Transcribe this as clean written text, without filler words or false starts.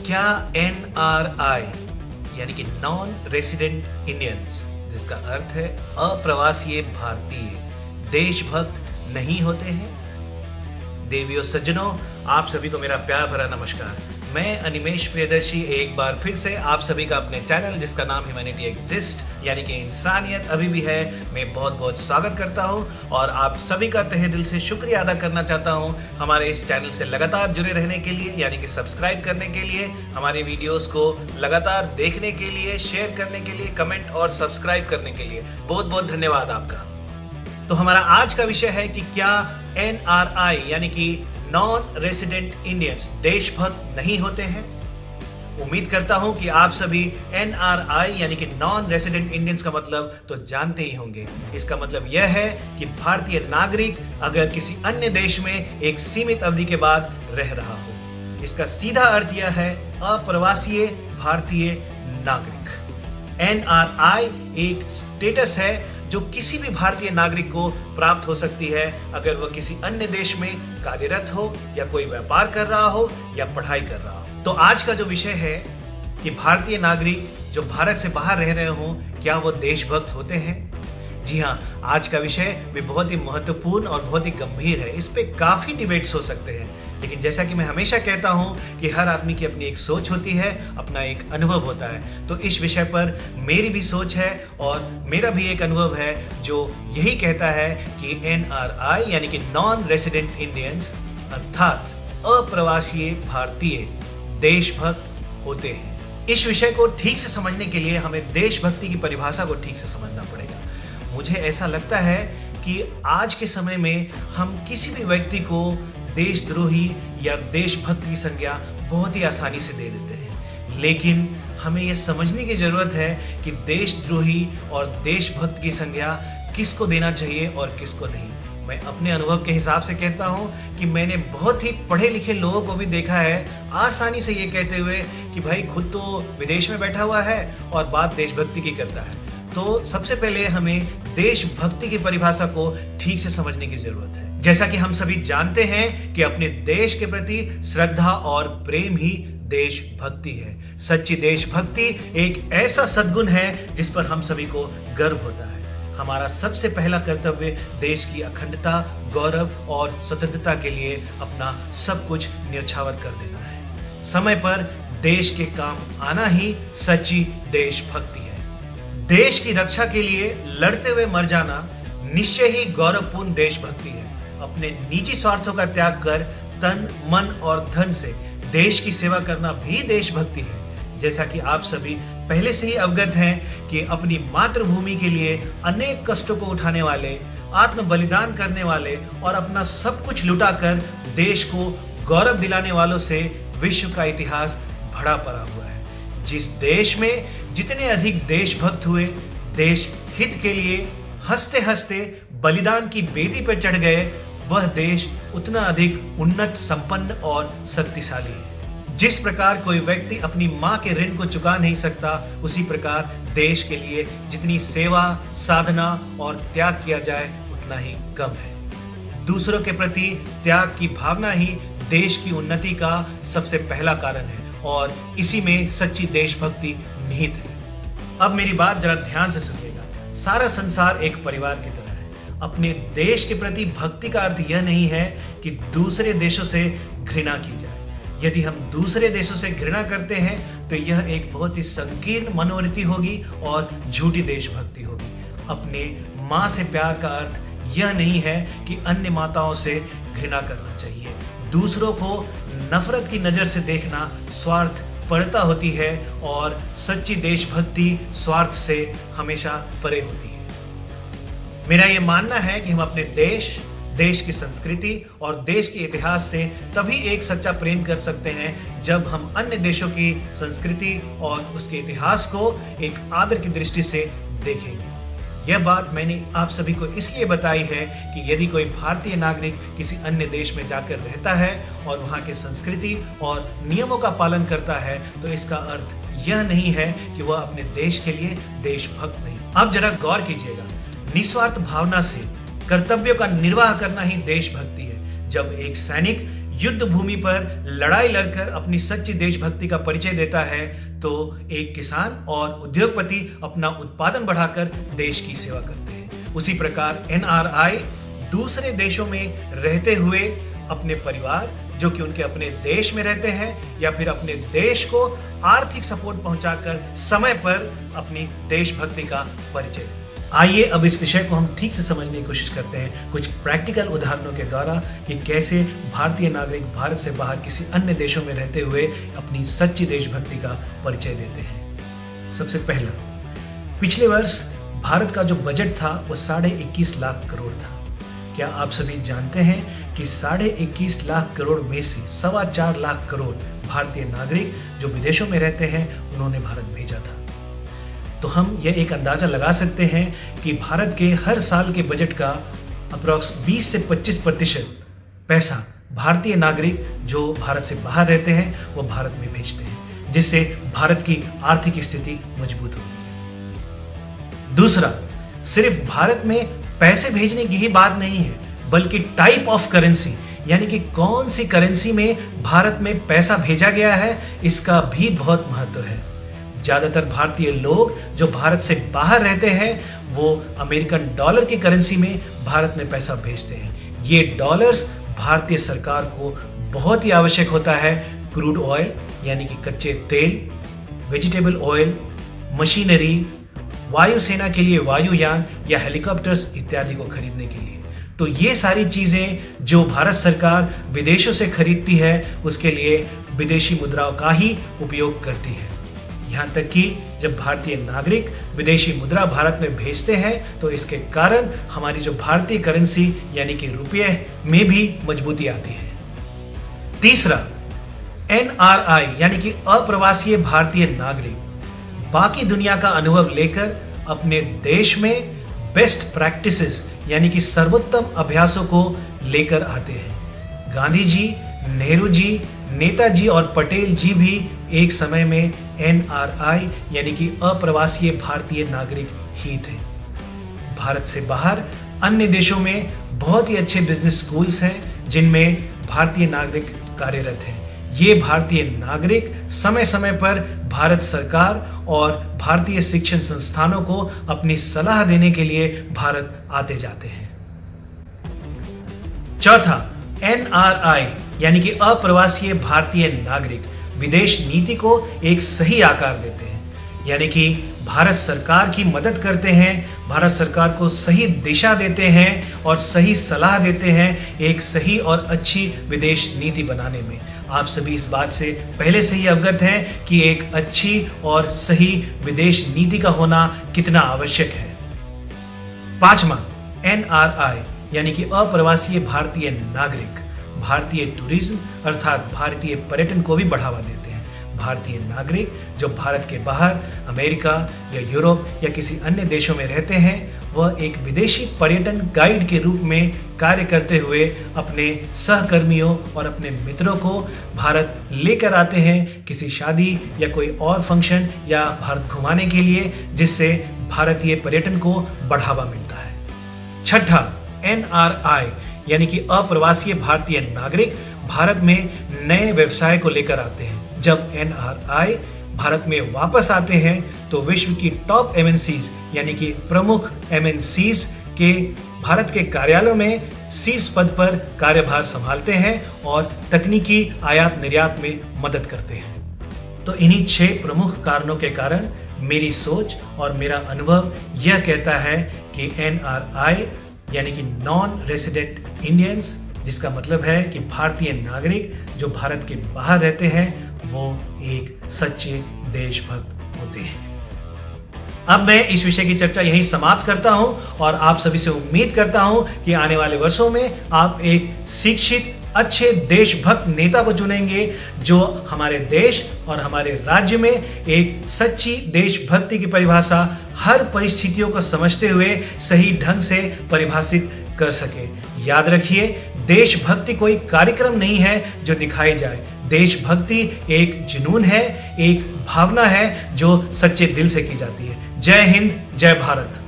क्या NRI यानी कि नॉन रेसिडेंट इंडियंस, जिसका अर्थ है अप्रवासीय भारतीय, देशभक्त नहीं होते हैं? देवियों सज्जनों, आप सभी को मेरा प्यार भरा नमस्कार। मैं अनिमेश प्रियदर्शी एक बार फिर से आप सभी का अपने चैनल जिसका नाम ह्यूमैनिटी एग्जिस्ट यानी कि इंसानियत अभी भी है, मैं बहुत बहुत स्वागत करता हूं और आप सभी का तहे दिल से शुक्रिया अदा करना चाहता हूं हमारे इस चैनल से लगातार जुड़े रहने के लिए, यानी कि सब्सक्राइब करने के लिए, हमारे वीडियोस को लगातार देखने के लिए, शेयर करने के लिए, कमेंट और सब्सक्राइब करने के लिए बहुत बहुत धन्यवाद आपका। तो हमारा आज का विषय है कि क्या NRI यानी कि नॉन रेसिडेंट इंडियंस देशभक्त नहीं होते हैं? उम्मीद करता हूं कि आप सभी NRI यानी कि नॉन रेसिडेंट इंडियंस का मतलब तो जानते ही होंगे। इसका मतलब यह है कि भारतीय नागरिक अगर किसी अन्य देश में एक सीमित अवधि के बाद रह रहा हो। इसका सीधा अर्थ यह है अप्रवासीय भारतीय नागरिक। NRI एक स्टेटस है जो किसी भी भारतीय नागरिक को प्राप्त हो सकती है अगर वह किसी अन्य देश में कार्यरत हो या कोई व्यापार कर रहा हो या पढ़ाई कर रहा हो। तो आज का जो विषय है कि भारतीय नागरिक जो भारत से बाहर रह रहे हों, क्या वो देशभक्त होते हैं? जी हाँ, आज का विषय भी बहुत ही महत्वपूर्ण और बहुत ही गंभीर है। इस पे काफी डिबेट्स हो सकते हैं, लेकिन जैसा कि मैं हमेशा कहता हूं कि हर आदमी की अपनी एक सोच होती है, अपना एक अनुभव होता है। तो इस विषय पर मेरी भी सोच है और मेरा भी एक अनुभव है जो यही कहता है कि NRI यानी कि नॉन रेसिडेंट इंडियंस अर्थात अप्रवासीय भारतीय देशभक्त होते हैं। इस विषय को ठीक से समझने के लिए हमें देशभक्ति की परिभाषा को ठीक से समझना पड़ेगा। मुझे ऐसा लगता है कि आज के समय में हम किसी भी व्यक्ति को देशद्रोही या देशभक्त की संज्ञा बहुत ही आसानी से दे देते हैं, लेकिन हमें यह समझने की जरूरत है कि देशद्रोही और देशभक्त की संज्ञा किसको देना चाहिए और किसको नहीं। मैं अपने अनुभव के हिसाब से कहता हूं कि मैंने बहुत ही पढ़े लिखे लोगों को भी देखा है आसानी से ये कहते हुए कि भाई खुद तो विदेश में बैठा हुआ है और बात देशभक्ति की करता है। तो सबसे पहले हमें देशभक्ति की परिभाषा को ठीक से समझने की जरूरत है। जैसा कि हम सभी जानते हैं कि अपने देश के प्रति श्रद्धा और प्रेम ही देशभक्ति है। सच्ची देशभक्ति एक ऐसा सद्गुण है जिस पर हम सभी को गर्व होता है। हमारा सबसे पहला कर्तव्य देश की अखंडता, गौरव और स्वतंत्रता के लिए अपना सब कुछ न्यौछावर कर देना है। समय पर देश के काम आना ही सच्ची देशभक्ति है। देश की रक्षा के लिए लड़ते हुए मर जाना निश्चय ही गौरवपूर्ण देशभक्ति है। अपने निजी स्वार्थों का त्याग कर तन, मन और धन से देश की सेवा करना भी देशभक्ति है। जैसा कि आप सभी पहले से ही अवगत हैं कि अपनी मातृभूमि के लिए अनेक कष्टों को उठाने वाले, आत्म बलिदान करने वाले और अपना सब कुछ लुटाकर देश को गौरव दिलाने वालों से विश्व का इतिहास भरा पड़ा हुआ है। जिस देश में जितने अधिक देशभक्त हुए, देश हित के लिए हंसते हंसते बलिदान की बेदी पर चढ़ गए, वह देश उतना अधिक उन्नत, संपन्न और शक्तिशाली है। जिस प्रकार कोई व्यक्ति अपनी मां के ऋण को चुका नहीं सकता, उसी प्रकार देश के लिए जितनी सेवा, साधना और त्याग किया जाए उतना ही कम है। दूसरों के प्रति त्याग की भावना ही देश की उन्नति का सबसे पहला कारण है और इसी में सच्ची देशभक्ति निहित है। अब मेरी बात जरा ध्यान से सुनिएगा। सारा संसार एक परिवार की तरह है। अपने देश के प्रति भक्ति का अर्थ यह नहीं है कि दूसरे देशों से घृणा की जाए। यदि हम दूसरे देशों से घृणा करते हैं तो यह एक बहुत ही संकीर्ण मनोवृत्ति होगी और झूठी देशभक्ति होगी। अपने माँ से प्यार का अर्थ यह नहीं है कि अन्य माताओं से घृणा करना चाहिए। दूसरों को नफरत की नजर से देखना स्वार्थ परता होती है और सच्ची देशभक्ति स्वार्थ से हमेशा परे होती है। मेरा यह मानना है कि हम अपने देश की संस्कृति और देश के इतिहास से तभी एक सच्चा प्रेम कर सकते हैं जब हम अन्य देशों की संस्कृति और उसके इतिहास को एक आदर की दृष्टि से देखेंगे। यह बात मैंने आप सभी को इसलिए बताई है कि यदि कोई भारतीय नागरिक किसी अन्य देश में जाकर रहता है और वहाँ के संस्कृति और नियमों का पालन करता है तो इसका अर्थ यह नहीं है कि वह अपने देश के लिए देशभक्त नहीं। अब जरा गौर कीजिएगा, निस्वार्थ भावना से कर्तव्यों का निर्वाह करना ही देशभक्ति है। जब एक सैनिक युद्ध भूमि पर लड़ाई लड़कर अपनी सच्ची देशभक्ति का परिचय देता है, तो एक किसान और उद्योगपति अपना उत्पादन बढ़ाकर देश की सेवा करते हैं। उसी प्रकार एनआरआई दूसरे देशों में रहते हुए अपने परिवार, जो कि उनके अपने देश में रहते हैं, या फिर अपने देश को आर्थिक सपोर्ट पहुंचाकर समय पर अपनी देशभक्ति का परिचय। आइए अब इस विषय को हम ठीक से समझने की कोशिश करते हैं कुछ प्रैक्टिकल उदाहरणों के द्वारा कि कैसे भारतीय नागरिक भारत से बाहर किसी अन्य देशों में रहते हुए अपनी सच्ची देशभक्ति का परिचय देते हैं। सबसे पहला, पिछले वर्ष भारत का जो बजट था वो 21.5 लाख करोड़ था। क्या आप सभी जानते हैं कि 21.5 लाख करोड़ में से 4.25 लाख करोड़ भारतीय नागरिक जो विदेशों में रहते हैं उन्होंने भारत भेजा था। तो हम यह एक अंदाजा लगा सकते हैं कि भारत के हर साल के बजट का अप्रॉक्स 20 से 25% पैसा भारतीय नागरिक जो भारत से बाहर रहते हैं वो भारत में भेजते हैं, जिससे भारत की आर्थिक स्थिति मजबूत होगी। दूसरा, सिर्फ भारत में पैसे भेजने की ही बात नहीं है, बल्कि टाइप ऑफ करेंसी, यानी कि कौन सी करेंसी में भारत में पैसा भेजा गया है, इसका भी बहुत महत्व है। ज्यादातर भारतीय लोग जो भारत से बाहर रहते हैं वो अमेरिकन डॉलर की करेंसी में भारत में पैसा भेजते हैं। ये डॉलर्स भारतीय सरकार को बहुत ही आवश्यक होता है क्रूड ऑयल यानी कि कच्चे तेल, वेजिटेबल ऑयल, मशीनरी, वायुसेना के लिए वायुयान या हेलीकॉप्टर्स इत्यादि को खरीदने के लिए। तो ये सारी चीजें जो भारत सरकार विदेशों से खरीदती है उसके लिए विदेशी मुद्राओं का ही उपयोग करती है। यहाँ तक कि जब भारतीय नागरिक विदेशी मुद्रा भारत में भेजते हैं तो इसके कारण हमारी जो भारतीय करेंसी यानी कि रुपये में भी मजबूती आती है। तीसरा, एनआरआई यानी कि अप्रवासीय भारतीय नागरिक बाकी दुनिया का अनुभव लेकर अपने देश में बेस्ट प्रैक्टिसेस यानी कि सर्वोत्तम अभ्यासों को लेकर आते हैं। गांधी जी, नेहरू जी, नेताजी और पटेल जी भी एक समय में एनआरआई यानी कि अप्रवासीय भारतीय नागरिक ही थे। भारत से बाहर अन्य देशों में बहुत ही अच्छे बिजनेस स्कूल्स हैं जिनमें भारतीय नागरिक कार्यरत हैं। ये भारतीय नागरिक समय समय पर भारत सरकार और भारतीय शिक्षण संस्थानों को अपनी सलाह देने के लिए भारत आते जाते हैं। चौथा, एनआरआई यानी कि अप्रवासीय भारतीय नागरिक विदेश नीति को एक सही आकार देते हैं, यानी कि भारत सरकार की मदद करते हैं, भारत सरकार को सही दिशा देते हैं और सही सलाह देते हैं एक सही और अच्छी विदेश नीति बनाने में। आप सभी इस बात से पहले से ही अवगत हैं कि एक अच्छी और सही विदेश नीति का होना कितना आवश्यक है। पांचवा, एनआरआई यानी कि अप्रवासीय भारतीय नागरिक भारतीय टूरिज्म अर्थात भारतीय पर्यटन को भी बढ़ावा देते हैं। भारतीय नागरिक जो भारत के बाहर अमेरिका या यूरोप या किसी अन्य देशों में रहते हैं वह एक विदेशी पर्यटन गाइड के रूप में कार्य करते हुए अपने सहकर्मियों और अपने मित्रों को भारत लेकर आते हैं किसी शादी या कोई और फंक्शन या भारत घुमाने के लिए, जिससे भारतीय पर्यटन को बढ़ावा मिलता है। छठा, एनआरआई यानी कि अप्रवासीय भारतीय नागरिक भारत में नए व्यवसाय को लेकर आते हैं। जब एनआरआई भारत में वापस आते हैं तो विश्व की टॉप एमएनसीज यानी कि प्रमुख एमएनसीज के भारत के कार्यालयों में शीर्ष पद पर कार्यभार संभालते हैं और तकनीकी आयात निर्यात में मदद करते हैं। तो इन्हीं 6 प्रमुख कारणों के कारण मेरी सोच और मेरा अनुभव यह कहता है कि एनआरआई यानी कि नॉन रेसिडेंट इंडियंस, जिसका मतलब है कि भारतीय नागरिक जो भारत के बाहर रहते हैं वो एक सच्चे देशभक्त होते हैं। अब मैं इस विषय की चर्चा यहीं समाप्त करता हूं और आप सभी से उम्मीद करता हूं कि आने वाले वर्षों में आप एक शिक्षित अच्छे देशभक्त नेता को चुनेंगे जो हमारे देश और हमारे राज्य में एक सच्ची देशभक्ति की परिभाषा हर परिस्थितियों को समझते हुए सही ढंग से परिभाषित कर सके। याद रखिए, देशभक्ति कोई कार्यक्रम नहीं है जो दिखाई जाए। देशभक्ति एक जुनून है, एक भावना है जो सच्चे दिल से की जाती है। जय हिंद, जय भारत।